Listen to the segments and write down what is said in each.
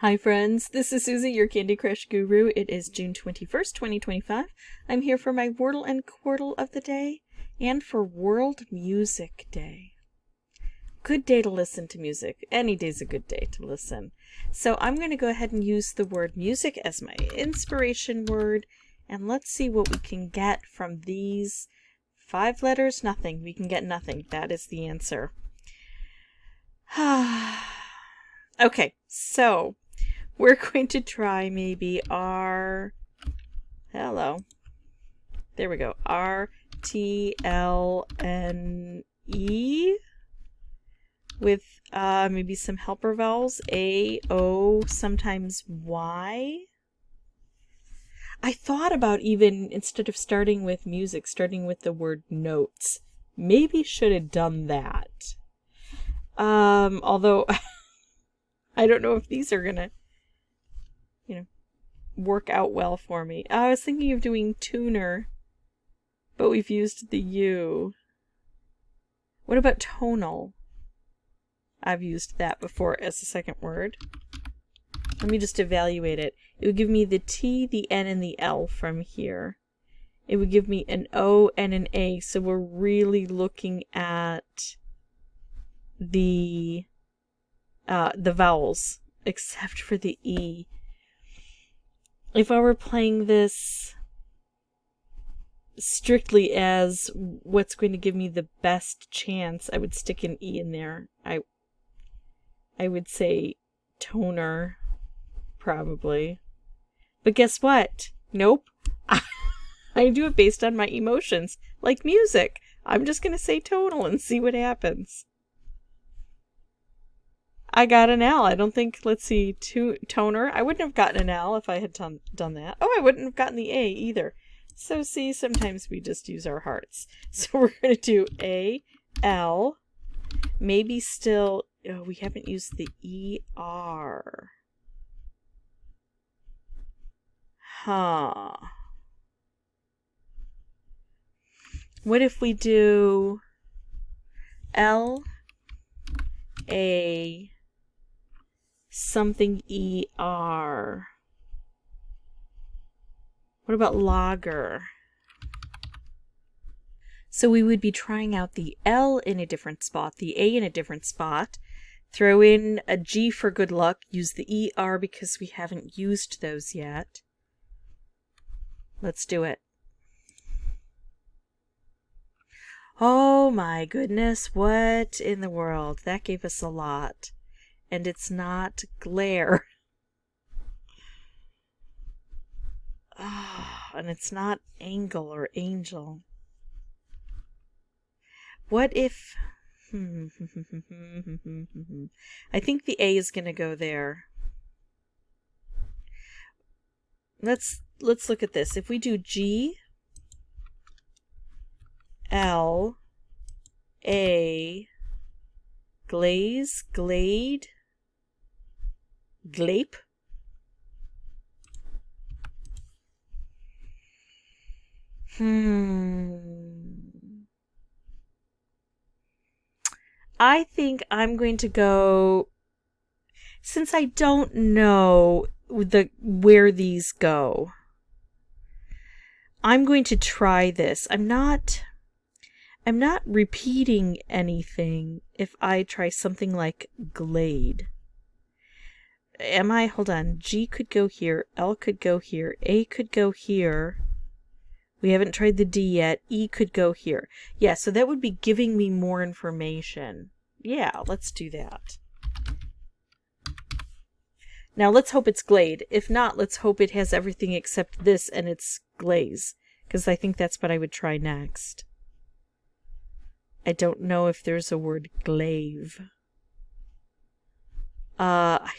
Hi friends, this is Suzy, your Candy Crush guru. It is June 21st, 2025. I'm here for my Wordle and Quordle of the day and for World Music Day. Good day to listen to music. Any day's a good day to listen. So I'm going to go ahead and use the word music as my inspiration word, and let's see what we can get from these 5 letters. Nothing. We can get nothing. That is the answer. Okay, so we're going to try maybe hello. There we go. R-T-L-N-E with maybe some helper vowels. A, O, sometimes Y. I thought about even, instead of starting with music, starting with the word notes. Maybe should have done that. Although I don't know if these are gonna work out well for me. I was thinking of doing tuner, but we've used the U. What about tonal? I've used that before as a second word. Let me just evaluate it. It would give me the T, the N, and the L from here. It would give me an O and an A, so we're really looking at the vowels, except for the E. If I were playing this strictly as what's going to give me the best chance, I would stick an E in there. I would say toner, probably. But guess what? Nope. I do it based on my emotions, like music. I'm just going to say tonal and see what happens. I got an L. I don't think, let's see, toner. I wouldn't have gotten an L if I had done that. Oh, I wouldn't have gotten the A either. So see, sometimes we just use our hearts. So we're going to do A, L. Maybe still, oh, we haven't used the E-R. Huh. What if we do L, A, something E-R? What about lager? So we would be trying out the L in a different spot, the A in a different spot, throw in a G for good luck, use the E-R because we haven't used those yet. Let's do it. Oh my goodness, what in the world? That gave us a lot. And it's not glare. Oh, and it's not angle or angel. What if... I think the A is going to go there. Let's look at this. If we do G, L, A, glaze, glade, glape. I think I'm going to go, since I don't know where these go, I'm going to try this. I'm not repeating anything if I try something like glade. Am I? Hold on. G could go here. L could go here. A could go here. We haven't tried the D yet. E could go here. Yeah, so that would be giving me more information. Yeah, let's do that. Now let's hope it's glade. If not, let's hope it has everything except this and it's glaze, because I think that's what I would try next. I don't know if there's a word glaive. I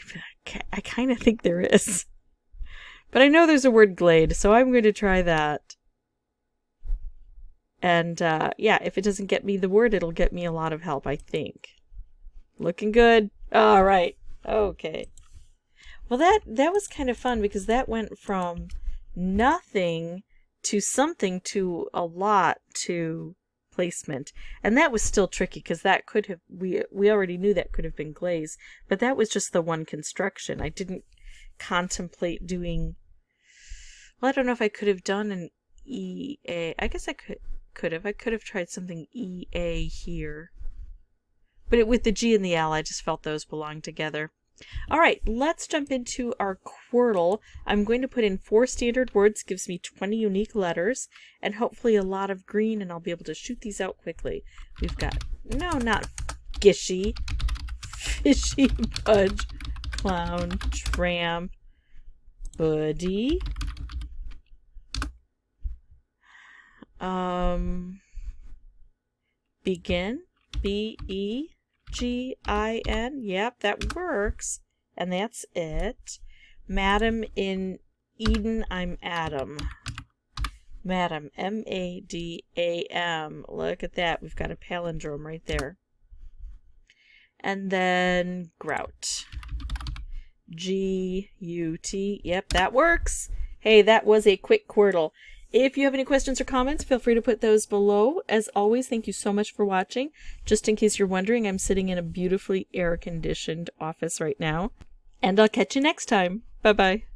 kind of think there is. But I know there's a word glade, so I'm going to try that. And yeah, if it doesn't get me the word, it'll get me a lot of help, I think. Looking good. All right. Okay. Well, that was kind of fun because that went from nothing to something to a lot to placement. And that was still tricky because that could have, we already knew that could have been glaze, but that was just the one construction. I didn't contemplate doing, well, I don't know if I could have done an EA. I guess I could have. I could have tried something EA here. But with the G and the L, I just felt those belonged together. All right, let's jump into our Quordle. I'm going to put in 4 standard words, gives me 20 unique letters, and hopefully a lot of green, and I'll be able to shoot these out quickly. We've got, no, not gishy, fishy, budge, clown, tramp, buddy, begin, BEGIN. Yep, that works. And that's it. Madam in Eden, I'm Adam. Madam, MADAM. Look at that. We've got a palindrome right there. And then grout. GUT. Yep, that works. Hey, that was a quick Quordle. If you have any questions or comments, feel free to put those below. As always, thank you so much for watching. Just in case you're wondering, I'm sitting in a beautifully air-conditioned office right now. And I'll catch you next time. Bye-bye.